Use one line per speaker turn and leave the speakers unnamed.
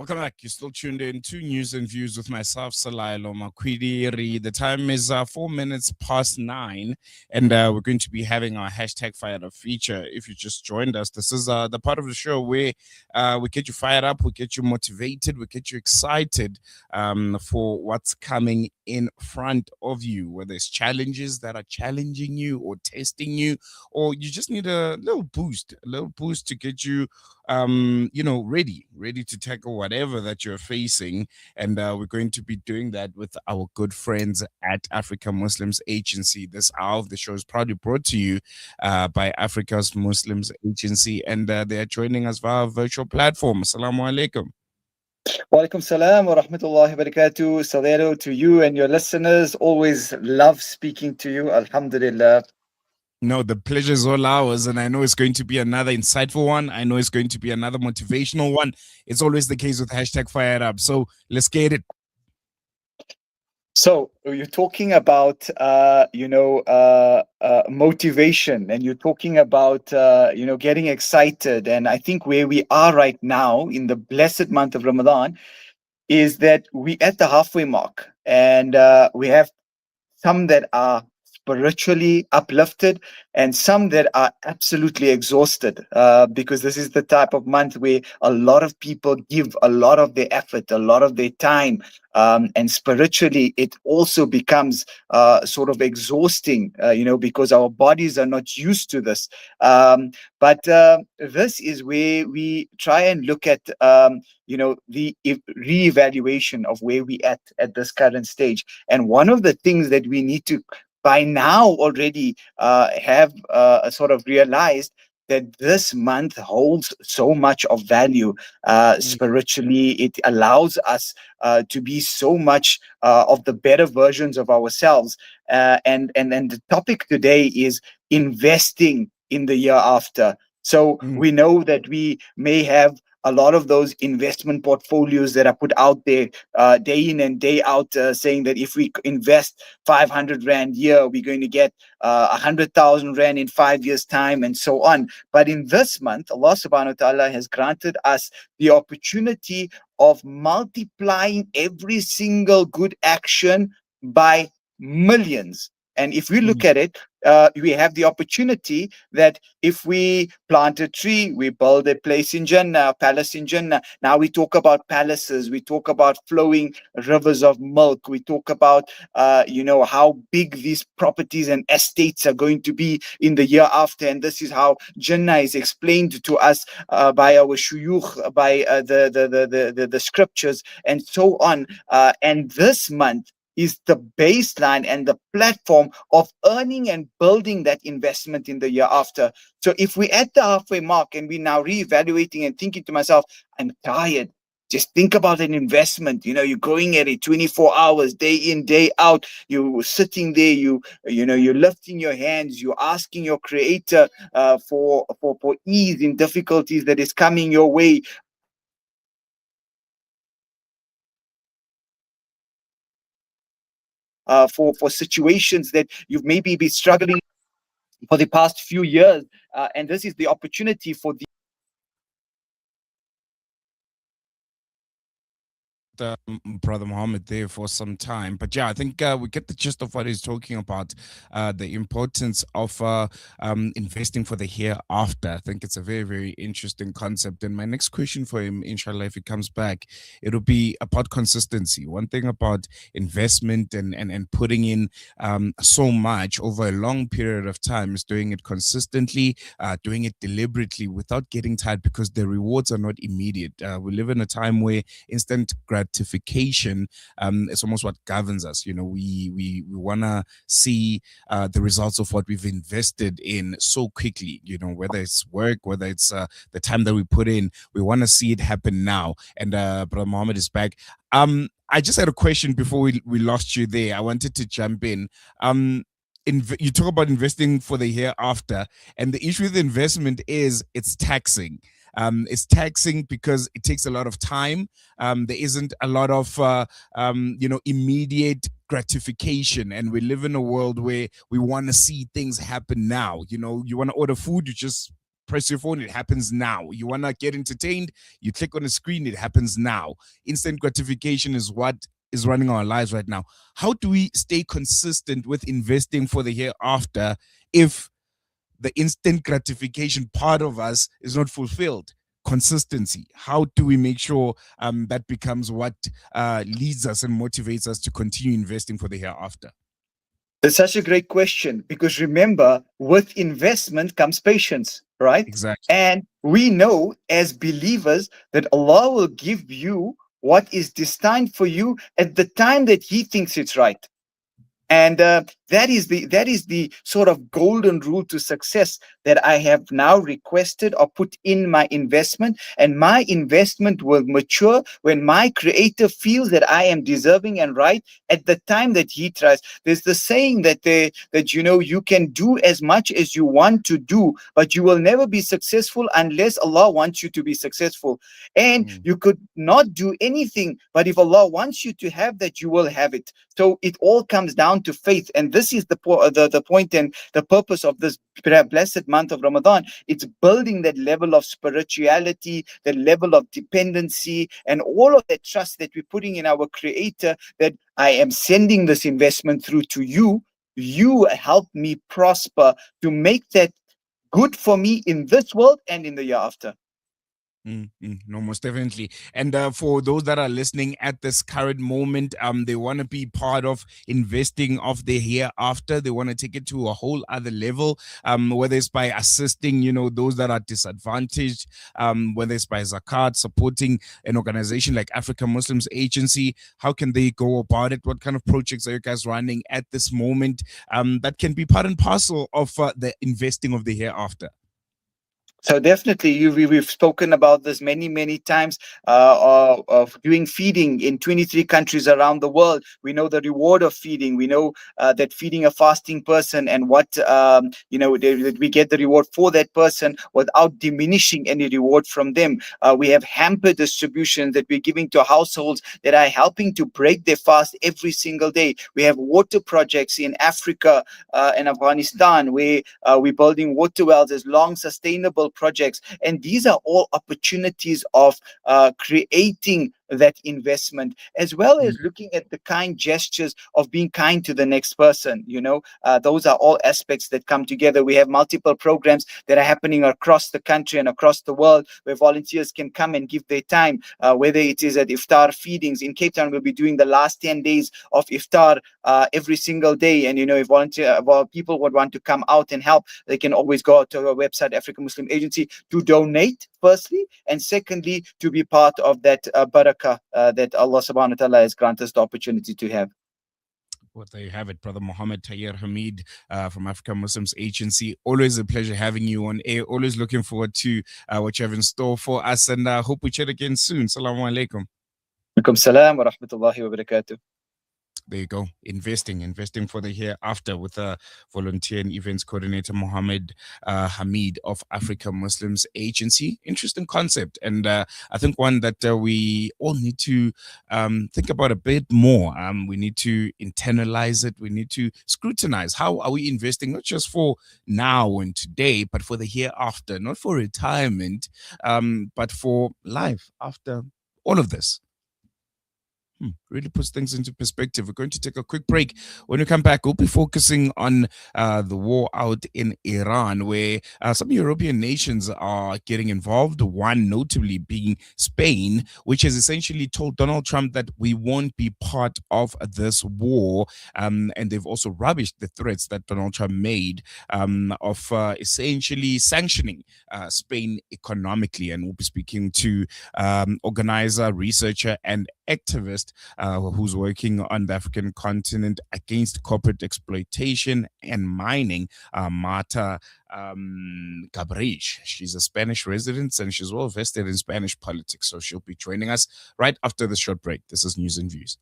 Welcome back. You're still tuned in to News and Views with myself, Salailo Makwidiri. The time is 4 minutes past 9, and we're going to be having our hashtag fired up feature. If you just joined us, this is the part of the show where we get you fired up, we get you motivated, we get you excited for what's coming in front of you, whether it's challenges that are challenging you or testing you, or you just need a little boost to get you ready to tackle whatever that you're facing. And we're going to be doing that with our good friends at Africa Muslims Agency. This hour of the show is proudly brought to you by Africa's Muslims Agency, and they are joining us via a virtual platform. Assalamu alaikum.
Walaikum salam wa rahmatullahi wa barakatuh. Salero to you and your listeners. Always love speaking to you. Alhamdulillah.
No, the pleasure is all ours, and I know it's going to be another insightful one. I know it's going to be another motivational one. It's always the case with hashtag fired up. So let's get it.
So you're talking about, motivation, and you're talking about, getting excited. And I think where we are right now in the blessed month of Ramadan is that we at the halfway mark, and we have some that are spiritually uplifted and some that are absolutely exhausted, because this is the type of month where a lot of people give a lot of their effort, a lot of their time, and spiritually it also becomes sort of exhausting, because our bodies are not used to this. But this is where we try and look at the re-evaluation of where we at this current stage. And one of the things that we need to by now already have sort of realized that this month holds so much of value spiritually. It allows us to be so much of the better versions of ourselves. And the topic today is investing in the year after. So we know that we may have a lot of those investment portfolios that are put out there day in and day out, saying that if we invest 500 Rand a year, we're going to get 100,000 Rand in 5 years' time, and so on. But in this month, Allah subhanahu wa ta'ala has granted us the opportunity of multiplying every single good action by millions. And if we look at it, we have the opportunity that if we plant a tree, we build a place in Jannah, a palace in Jannah. Now we talk about palaces, we talk about flowing rivers of milk, we talk about, how big these properties and estates are going to be in the year after. And this is how Jannah is explained to us by our shuyukh, by the scriptures, and so on. And this month is the baseline and the platform of earning and building that investment in the year after. So if we're at the halfway mark and we're now reevaluating and thinking to myself, I'm tired. Just think about an investment. You're going at it 24 hours, day in, day out. You're sitting there, you're lifting your hands, you're asking your creator for ease in difficulties that is coming your way. For situations that you've maybe been struggling for the past few years, and this is the opportunity for the
Brother Mohammed there for some time, but yeah, I think we get the gist of what he's talking about, the importance of investing for the hereafter. I think it's a very, very interesting concept. And my next question for him, inshallah, if he comes back, it'll be about consistency. One thing about investment and putting in so much over a long period of time is doing it consistently, doing it deliberately without getting tired, because the rewards are not immediate. We live in a time where instant gratification is almost what governs us. We want to see the results of what we've invested in so quickly, whether it's work, whether it's the time that we put in. We want to see it happen now. And Brother Mohammed is back. I just had a question before we lost you there. I wanted to jump in. You talk about investing for the hereafter, and the issue with investment is it's taxing. It's taxing because it takes a lot of time. There isn't a lot of immediate gratification, and we live in a world where we want to see things happen now. You want to order food, you just press your phone, it happens now. You want to get entertained, you click on a screen, it happens now. Instant gratification is what is running our lives right now. How do we stay consistent with investing for the hereafter if the instant gratification part of us is not fulfilled? Consistency. How do we make sure that becomes what leads us and motivates us to continue investing for the hereafter?
It's such a great question because remember, with investment comes patience, right?
Exactly.
And we know as believers that Allah will give you what is destined for you at the time that He thinks it's right. And that is the sort of golden rule to success that I have now requested or put in my investment, and my investment will mature when my creator feels that I am deserving and right at the time that he tries. There's the saying that you can do as much as you want to do, but you will never be successful unless Allah wants you to be successful. And
Mm,
you could not do anything, but if Allah wants you to have that, you will have it. So it all comes down to faith, and this is the point and the purpose of this blessed month of Ramadan. It's building that level of spirituality, the level of dependency, and all of that trust that we're putting in our Creator. That I am sending this investment through to you. You help me prosper to make that good for me in this world and in the year after.
No, most definitely. And for those that are listening at this current moment, they want to be part of investing of the hereafter. They want to take it to a whole other level. Whether it's by assisting, those that are disadvantaged, whether it's by zakat, supporting an organization like African Muslims Agency. How can they go about it? What kind of projects are you guys running at this moment? That can be part and parcel of the investing of the hereafter.
So definitely, we've spoken about this many times. Of doing feeding in 23 countries around the world. We know the reward of feeding. We know that feeding a fasting person and what that we get the reward for that person without diminishing any reward from them. We have hamper distribution that we're giving to households that are helping to break their fast every single day. We have water projects in Africa and Afghanistan where we're building water wells as long sustainable projects. And these are all opportunities of creating that investment, as well as looking at the kind gestures of being kind to the next person. Those are all aspects that come together. We have multiple programs that are happening across the country and across the world where volunteers can come and give their time, whether it is at iftar feedings. In Cape Town, we'll be doing the last 10 days of iftar every single day. And if people would want to come out and help, they can always go to our website, African Muslim Agency, to donate firstly, and secondly to be part of that barakah that Allah subhanahu wa ta'ala has granted us the opportunity to have.
Well, there you have it, Brother Mohammed Tahir Hamid from African Muslims Agency. Always a pleasure having you on air. Always looking forward to what you have in store for us, and hope we chat again soon. Assalamu alaikum.
Alaikum salam wa rahmatullahi wa barakatuh.
There you go. Investing for the hereafter with volunteer and events coordinator Mohammed Hamid of Africa Muslims Agency. Interesting concept, and I think one that we all need to think about a bit more. We need to internalize it. We need to scrutinize how are we investing, not just for now and today, but for the hereafter, not for retirement, but for life after all of this. Really puts things into perspective. We're going to take a quick break. When we come back, we'll be focusing on the war out in Iran, where some European nations are getting involved. One notably being Spain, which has essentially told Donald Trump that we won't be part of this war. And they've also rubbished the threats that Donald Trump made of essentially sanctioning Spain economically. And we'll be speaking to organizer, researcher, and activist who's working on the African continent against corporate exploitation and mining, Marta Gabrish. She's a Spanish resident and she's well vested in Spanish politics. So she'll be joining us right after the short break. This is News and Views.